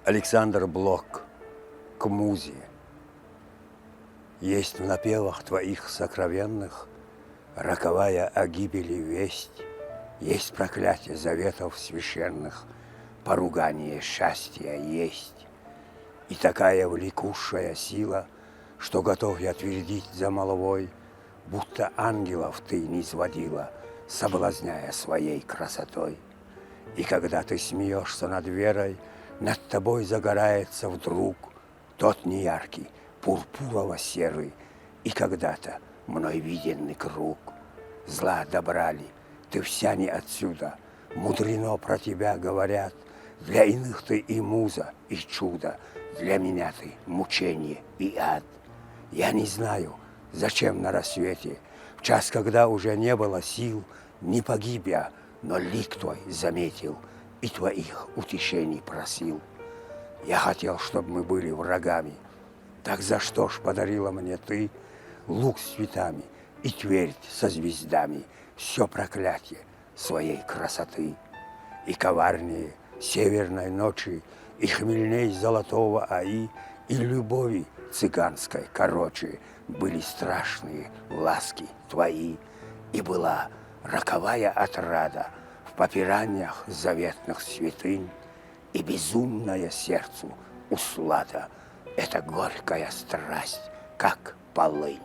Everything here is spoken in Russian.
Александр Блок к музе. Есть в напевах твоих сокровенных роковая о гибели весть, есть проклятие заветов священных, поругание счастья есть. И такая влекущая сила, что готов я твердить за молвой, будто ангелов ты низводила, соблазняя своей красотой. И когда ты смеешься над верой, над тобой загорается вдруг тот неяркий, пурпурово-серый и когда-то мной виденный круг. Зла добрали, ты вся не отсюда, мудрено про тебя говорят. Для иных ты и муза, и чудо, для меня ты мучение и ад. Я не знаю, зачем на рассвете, в час, когда уже не было сил, не погиб я, но лик твой заметил и твоих утешений просил. Я хотел, чтобы мы были врагами. Так за что ж подарила мне ты лук с цветами и твердь со звездами, все проклятие своей красоты? И коварнее северной ночи, и хмельней золотого аи, и любови цыганской короче были страшные ласки твои, и была роковая отрада в попираниях заветных святынь, и безумная сердцу услада — это горькая страсть, как полынь.